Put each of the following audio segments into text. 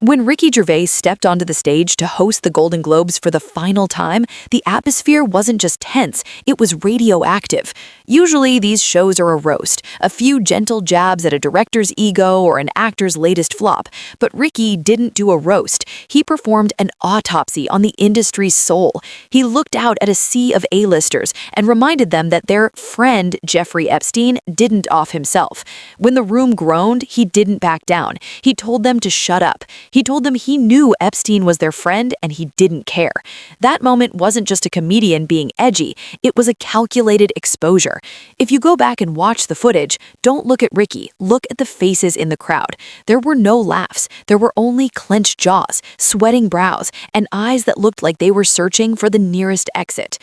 When Ricky Gervais stepped onto the stage to host the Golden Globes for the final time, the atmosphere wasn't just tense, it was radioactive. Usually, these shows are a roast, a few gentle jabs at a director's ego or an actor's latest flop. But Ricky didn't do a roast. He performed an autopsy on the industry's soul. He looked out at a sea of A-listers and reminded them that their friend, Jeffrey Epstein, didn't off himself. When the room groaned, he didn't back down. He told them to shut up. He told them he knew Epstein was their friend and he didn't care. That moment wasn't just a comedian being edgy, it was a calculated exposure. If you go back and watch the footage, don't look at Ricky, look at the faces in the crowd. There were no laughs, there were only clenched jaws, sweating brows, and eyes that looked like they were searching for the nearest exit.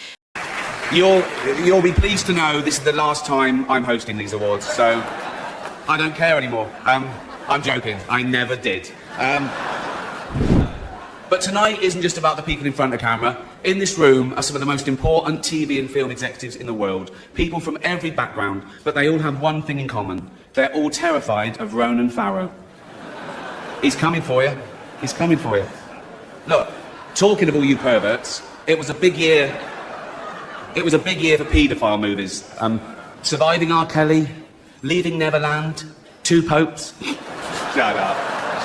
You'll be pleased to know this is the last time I'm hosting these awards, so I don't care anymore. I'm joking, I never did. But tonight isn't just about the people in front of the camera. In this room are some of the most important TV and film executives in the world. People from every background, but they all have one thing in common. They're all terrified of Ronan Farrow. He's coming for you. He's coming for you. Look, talking of all you perverts, it was a big year. It was a big year for paedophile movies. Surviving R. Kelly, Leaving Neverland, Two Popes. Shut up.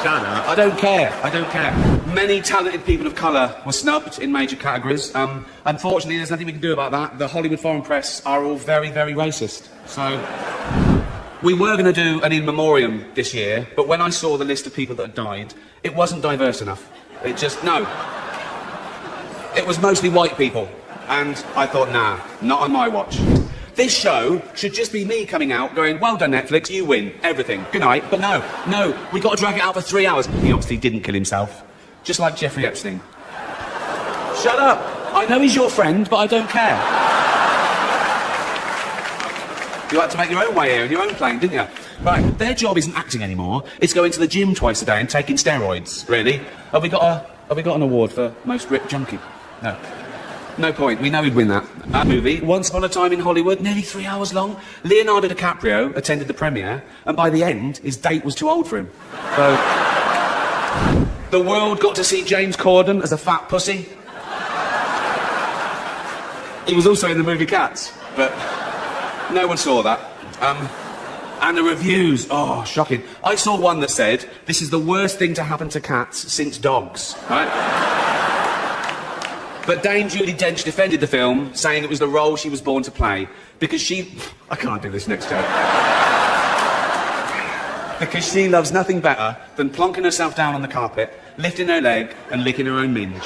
Shut up. I don't care. I don't care. Many talented people of colour were snubbed in major categories. Unfortunately, there's nothing we can do about that. The Hollywood foreign press are all very, very racist. So, we were going to do an in memoriam this year, but when I saw the list of people that had died, it wasn't diverse enough. No. It was mostly white people. And I thought, nah, not on my watch. This show should just be me coming out going, well done Netflix, you win, everything, good night. But no, we got to drag it out for 3 hours. He obviously didn't kill himself, just like Jeffrey Epstein. Shut up, I know he's your friend, but I don't care. You had to make your own way here in your own plane, didn't you? Right, their job isn't acting anymore, it's going to the gym twice a day and taking steroids, really. Have we got an award for most ripped junkie? No. No point, we know he'd win that. That movie, Once Upon a Time in Hollywood, nearly 3 hours long. Leonardo DiCaprio attended the premiere, and by the end, his date was too old for him. So, the world got to see James Corden as a fat pussy. He was also in the movie Cats, but no one saw that. And the reviews, oh, shocking. I saw one that said, this is the worst thing to happen to cats since dogs, right? But Dame Judi Dench defended the film, saying it was the role she was born to play, because I can't do this next joke. Because she loves nothing better than plonking herself down on the carpet, lifting her leg, and licking her own minge.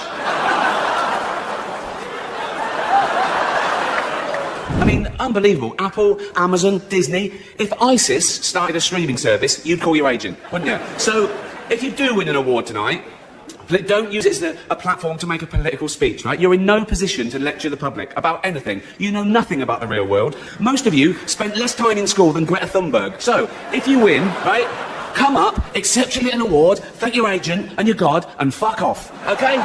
I mean, unbelievable. Apple, Amazon, Disney. If ISIS started a streaming service, you'd call your agent, wouldn't you? So, if you do win an award tonight, don't use it as a platform to make a political speech, right? You're in no position to lecture the public about anything. You know nothing about the real world. Most of you spent less time in school than Greta Thunberg. So, if you win, right, come up, accept your little award, thank your agent and your God, and fuck off, okay?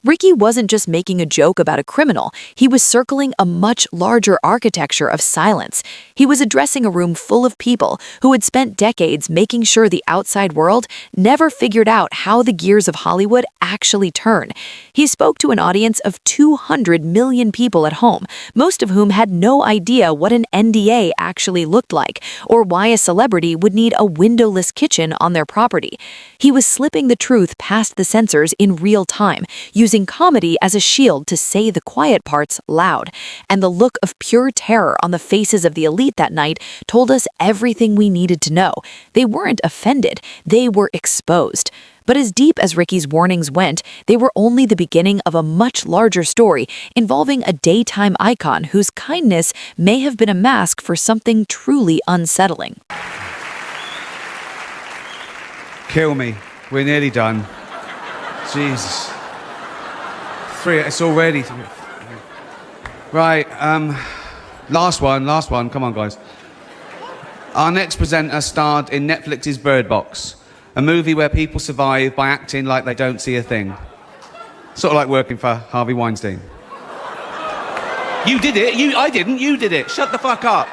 Ricky wasn't just making a joke about a criminal, he was circling a much larger architecture of silence. He was addressing a room full of people who had spent decades making sure the outside world never figured out how the gears of Hollywood actually turn. He spoke to an audience of 200 million people at home, most of whom had no idea what an NDA actually looked like, or why a celebrity would need a windowless kitchen on their property. He was slipping the truth past the censors in real time, using comedy as a shield to say the quiet parts loud. And the look of pure terror on the faces of the elite that night told us everything we needed to know. They weren't offended, they were exposed. But as deep as Ricky's warnings went, they were only the beginning of a much larger story involving a daytime icon whose kindness may have been a mask for something truly unsettling. Kill me. We're nearly done. Jesus. It's already 3. Right, last one. Come on, guys. Our next presenter starred in Netflix's Bird Box, a movie where people survive by acting like they don't see a thing. Sort of like working for Harvey Weinstein. You did it. I didn't. You did it. Shut the fuck up.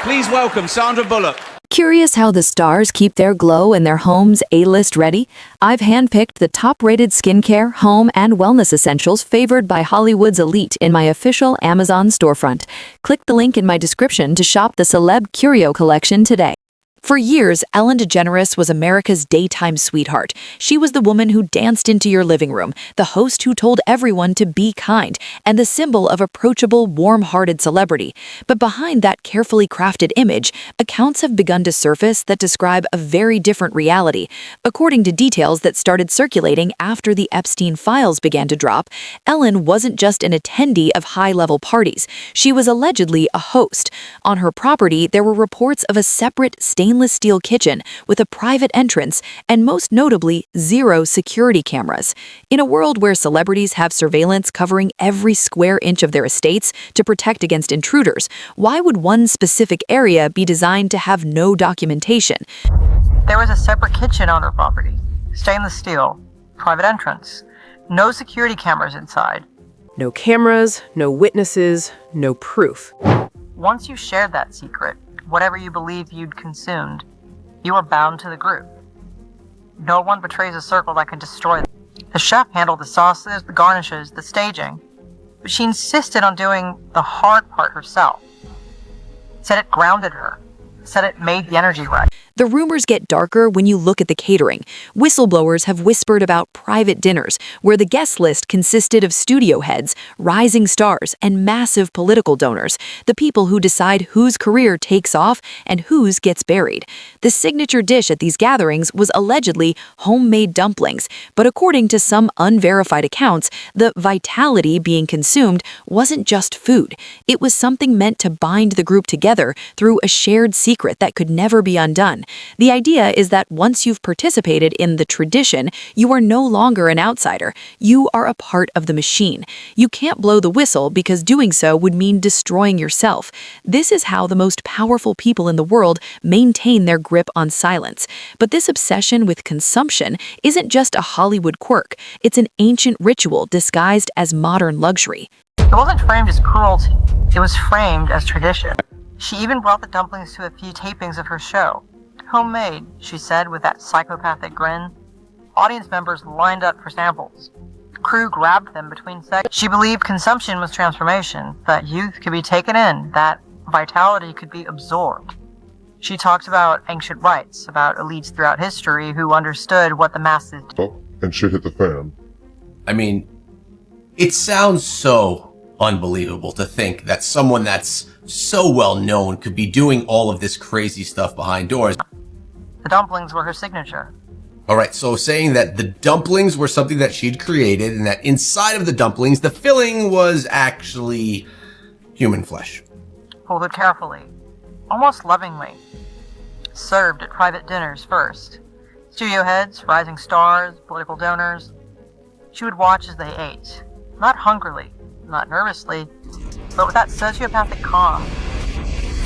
Please welcome Sandra Bullock. Curious how the stars keep their glow and their homes A-list ready? I've handpicked the top-rated skincare, home, and wellness essentials favored by Hollywood's elite in my official Amazon storefront. Click the link in my description to shop the Celeb Curio collection today. For years, Ellen Degeneres was America's daytime sweetheart. She was the woman who danced into your living room, the host who told everyone to be kind, and the symbol of approachable, warm-hearted celebrity. But behind that carefully crafted image, accounts have begun to surface that describe a very different reality. According to details that started circulating after the Epstein files began to drop, Ellen wasn't just an attendee of high-level parties. She was allegedly a host. On her property, there were reports of a separate stainless steel kitchen with a private entrance and, most notably, 0 security cameras. In a world where celebrities have surveillance covering every square inch of their estates to protect against intruders, why would one specific area be designed to have no documentation? There was a separate kitchen on her property, stainless steel, private entrance, no security cameras inside. No cameras, no witnesses, no proof. Once you shared that secret, whatever you believe you'd consumed, you were bound to the group. No one betrays a circle that can destroy them. The chef handled the sauces, the garnishes, the staging, but she insisted on doing the hard part herself. Said it grounded her. Said it made the energy right. The rumors get darker when you look at the catering. Whistleblowers have whispered about private dinners, where the guest list consisted of studio heads, rising stars, and massive political donors, the people who decide whose career takes off and whose gets buried. The signature dish at these gatherings was allegedly homemade dumplings, but according to some unverified accounts, the vitality being consumed wasn't just food. It was something meant to bind the group together through a shared secret that could never be undone. The idea is that once you've participated in the tradition, you are no longer an outsider. You are a part of the machine. You can't blow the whistle because doing so would mean destroying yourself. This is how the most powerful people in the world maintain their grip on silence. But this obsession with consumption isn't just a Hollywood quirk. It's an ancient ritual disguised as modern luxury. It wasn't framed as cruelty. It was framed as tradition. She even brought the dumplings to a few tapings of her show. Homemade, she said with that psychopathic grin. Audience members lined up for samples. Crew grabbed them between segments. She believed consumption was transformation, that youth could be taken in, that vitality could be absorbed. She talked about ancient rites, about elites throughout history who understood what the masses did. And shit hit the fan. I mean, it sounds so unbelievable to think that someone that's so well known could be doing all of this crazy stuff behind doors. The dumplings were her signature. All right, so saying that the dumplings were something that she'd created and that inside of the dumplings, the filling was actually human flesh. Pulled it carefully, almost lovingly. Served at private dinners first. Studio heads, rising stars, political donors. She would watch as they ate. Not hungrily, not nervously, but with that sociopathic calm,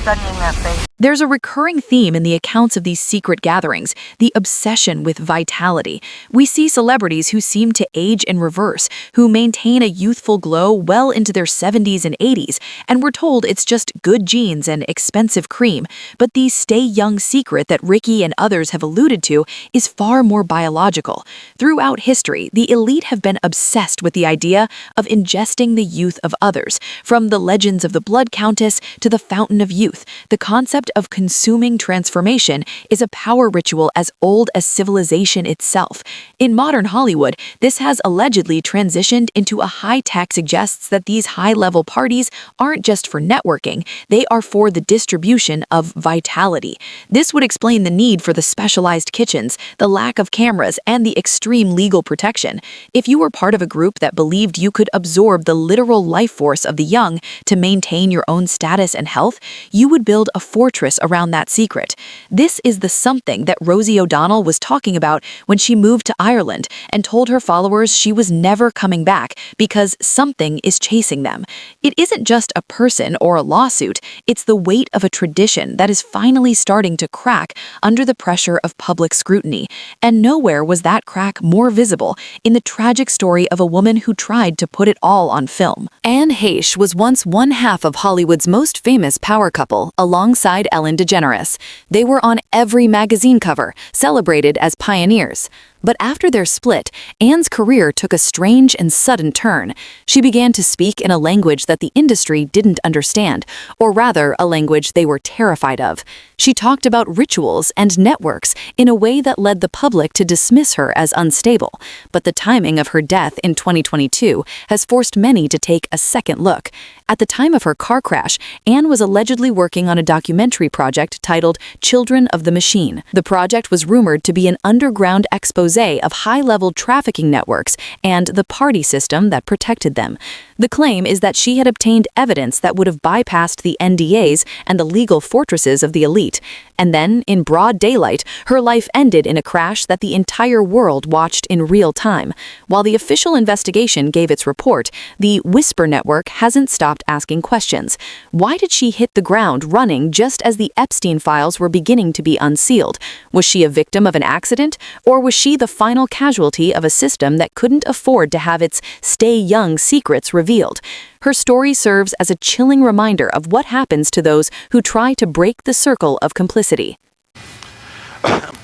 studying their face. There's a recurring theme in the accounts of these secret gatherings, the obsession with vitality. We see celebrities who seem to age in reverse, who maintain a youthful glow well into their 70s and 80s, and we're told it's just good genes and expensive cream. But the stay young secret that Ricky and others have alluded to is far more biological. Throughout history, the elite have been obsessed with the idea of ingesting the youth of others. From the legends of the Blood Countess to the Fountain of Youth, the concept of consuming transformation is a power ritual as old as civilization itself. In modern Hollywood, this has allegedly transitioned into a high-tech suggests that these high-level parties aren't just for networking, they are for the distribution of vitality. This would explain the need for the specialized kitchens, the lack of cameras, and the extreme legal protection. If you were part of a group that believed you could absorb the literal life force of the young to maintain your own status and health, you would build a fortress around that secret. This is the something that Rosie O'Donnell was talking about when she moved to Ireland and told her followers she was never coming back because something is chasing them. It isn't just a person or a lawsuit, it's the weight of a tradition that is finally starting to crack under the pressure of public scrutiny. And nowhere was that crack more visible in the tragic story of a woman who tried to put it all on film. Anne Heche was once one half of Hollywood's most famous power couple. couple alongside Ellen DeGeneres. They were on every magazine cover, celebrated as pioneers. But after their split, Anne's career took a strange and sudden turn. She began to speak in a language that the industry didn't understand, or rather, a language they were terrified of. She talked about rituals and networks in a way that led the public to dismiss her as unstable. But the timing of her death in 2022 has forced many to take a second look. At the time of her car crash, Anne was allegedly working on a documentary project titled Children of the Machine. The project was rumored to be an underground expose of high-level trafficking networks and the party system that protected them. The claim is that she had obtained evidence that would have bypassed the NDAs and the legal fortresses of the elite. And then, in broad daylight, her life ended in a crash that the entire world watched in real time. While the official investigation gave its report, the Whisper Network hasn't stopped asking questions. Why did she hit the ground running just as the Epstein files were beginning to be unsealed? Was she a victim of an accident, or was she the final casualty of a system that couldn't afford to have its stay young secrets revealed? Her story serves as a chilling reminder of what happens to those who try to break the circle of complicity.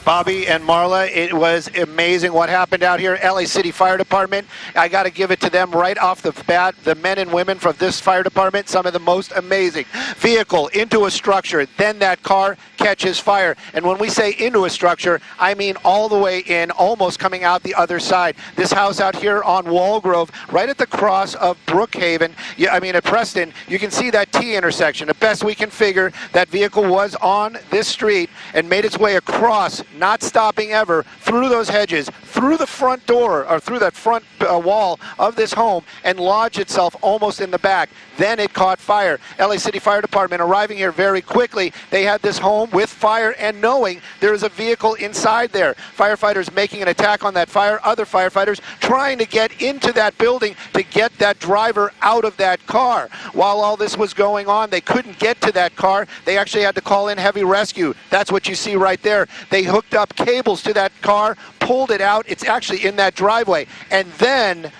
Bobby and Marla, it was amazing what happened out here. LA City Fire Department, I got to give it to them right off the bat. The men and women from this fire department, some of the most amazing. Vehicle into a structure, then that car catches fire. And when we say into a structure, I mean all the way in, almost coming out the other side. This house out here on Walgrove, right at the cross of Brookhaven, at Preston, you can see that T intersection. The best we can figure, that vehicle was on this street and made its way across, not stopping ever, through those hedges, through the front door, or through that front wall of this home, and lodged itself almost in the back. Then it caught fire. LA City Fire Department arriving here very quickly. They had this home with fire and knowing there is a vehicle inside there. Firefighters making an attack on that fire. Other firefighters trying to get into that building to get that driver out of that car. While all this was going on, they couldn't get to that car. They actually had to call in heavy rescue. That's what you see right there. They hooked up cables to that car, pulled it out. It's actually in that driveway. And then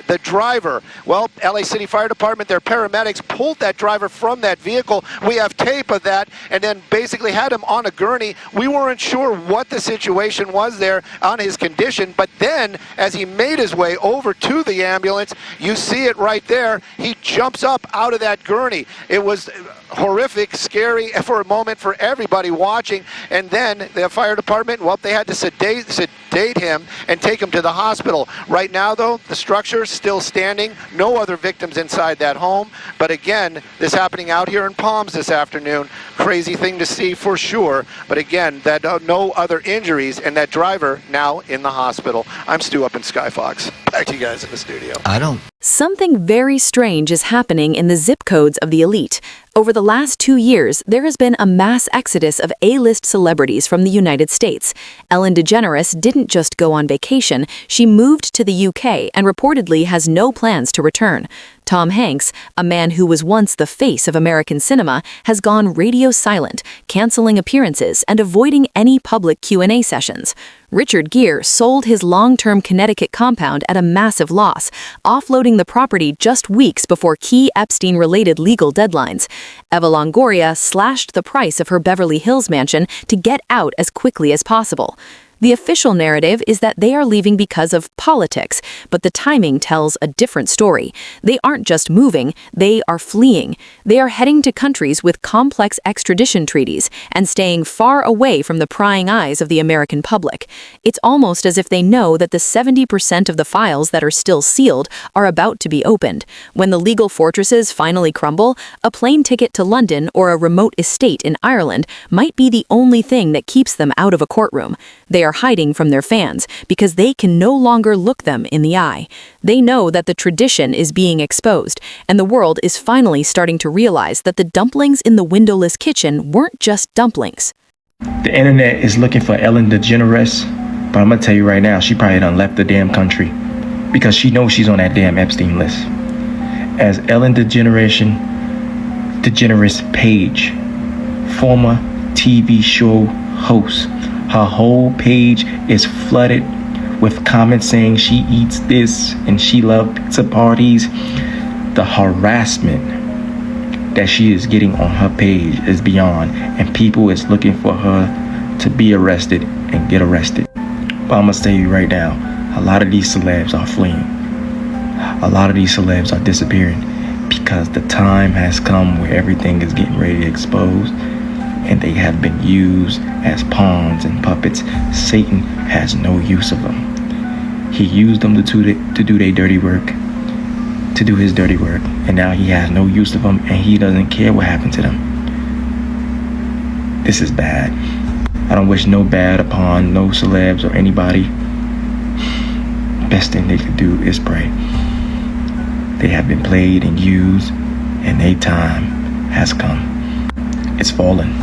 the driver, well, LA City Fire Department, their paramedics pulled that driver from that vehicle. We have tape of that, and then basically had him on a gurney. We weren't sure what the situation was there on his condition, but then as he made his way over to the ambulance, you see it right there, he jumps up out of that gurney. It was horrific, scary for a moment for everybody watching. And then the fire department, well, they had to sedate him and take him to the hospital. Right now, though, the structure is still standing. No other victims inside that home. But again, this happening out here in Palms this afternoon. Crazy thing to see for sure. But again, that no other injuries, and that driver now in the hospital. I'm Stu up in Skyfox. Back to you guys in the studio. Something very strange is happening in the zip codes of the elite. Over the last 2 years, there has been a mass exodus of A-list celebrities from the United States. Ellen DeGeneres didn't just go on vacation, she moved to the UK and reportedly has no plans to return. Tom Hanks, a man who was once the face of American cinema, has gone radio silent, canceling appearances and avoiding any public Q&A sessions. Richard Gere sold his long-term Connecticut compound at a massive loss, offloading the property just weeks before key Epstein-related legal deadlines. Eva Longoria slashed the price of her Beverly Hills mansion to get out as quickly as possible. The official narrative is that they are leaving because of politics, but the timing tells a different story. They aren't just moving, they are fleeing. They are heading to countries with complex extradition treaties and staying far away from the prying eyes of the American public. It's almost as if they know that the 70% of the files that are still sealed are about to be opened. When the legal fortresses finally crumble, a plane ticket to London or a remote estate in Ireland might be the only thing that keeps them out of a courtroom. They are hiding from their fans because they can no longer look them in the eye. They know that the tradition is being exposed, and the world is finally starting to realize that the dumplings in the windowless kitchen weren't just dumplings. The internet is looking for Ellen Degeneres, but I'm gonna tell you right now, she probably done left the damn country because she knows she's on that damn Epstein list. As Ellen DeGeneres page, former TV show host, her whole page is flooded with comments saying she eats this and she loves pizza parties. The harassment that she is getting on her page is beyond, and people is looking for her to be arrested and get arrested. But I'm gonna tell you right now, a lot of these celebs are fleeing. A lot of these celebs are disappearing because the time has come where everything is getting ready to expose, and they have been used as pawns and puppets. Satan has no use of them. He used them to do their dirty work, to do his dirty work, and now he has no use of them, and he doesn't care what happened to them. This is bad. I don't wish no bad upon no celebs or anybody. Best thing they could do is pray. They have been played and used, and their time has come. It's fallen.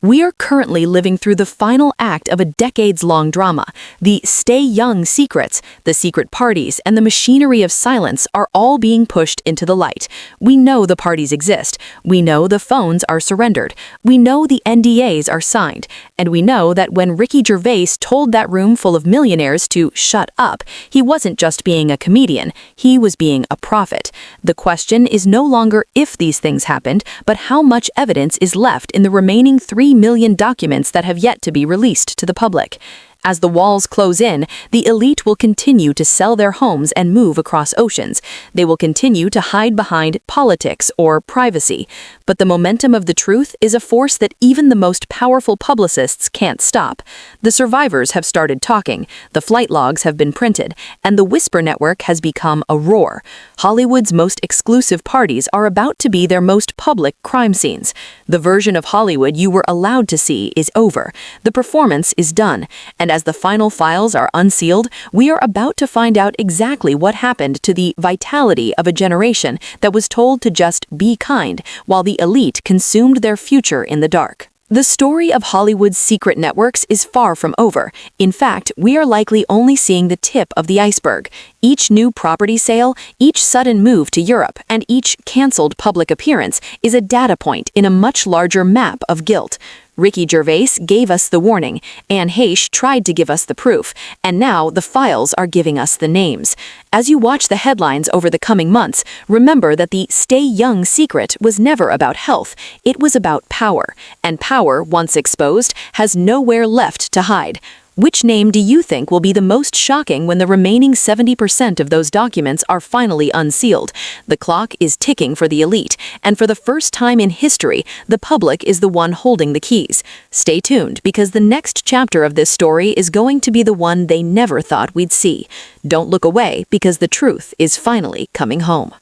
We are currently living through the final act of a decades-long drama. The stay young secrets, the secret parties, and the machinery of silence are all being pushed into the light. We know the parties exist. We know the phones are surrendered. We know the NDAs are signed. And we know that when Ricky Gervais told that room full of millionaires to shut up, he wasn't just being a comedian, he was being a prophet. The question is no longer if these things happened, but how much evidence is left in the remaining 3 million documents that have yet to be released to the public. As the walls close in, the elite will continue to sell their homes and move across oceans. They will continue to hide behind politics or privacy. But the momentum of the truth is a force that even the most powerful publicists can't stop. The survivors have started talking, the flight logs have been printed, and the Whisper Network has become a roar. Hollywood's most exclusive parties are about to be their most public crime scenes. The version of Hollywood you were allowed to see is over. The performance is done, and as the final files are unsealed, we are about to find out exactly what happened to the vitality of a generation that was told to just be kind, while the elite consumed their future in the dark. The story of Hollywood's secret networks is far from over. In fact, we are likely only seeing the tip of the iceberg. Each new property sale, each sudden move to Europe, and each canceled public appearance is a data point in a much larger map of guilt. Ricky Gervais gave us the warning, Anne Heche tried to give us the proof, and now the files are giving us the names. As you watch the headlines over the coming months, remember that the stay young secret was never about health, it was about power, and power, once exposed, has nowhere left to hide. Which name do you think will be the most shocking when the remaining 70% of those documents are finally unsealed? The clock is ticking for the elite, and for the first time in history, the public is the one holding the keys. Stay tuned, because the next chapter of this story is going to be the one they never thought we'd see. Don't look away, because the truth is finally coming home.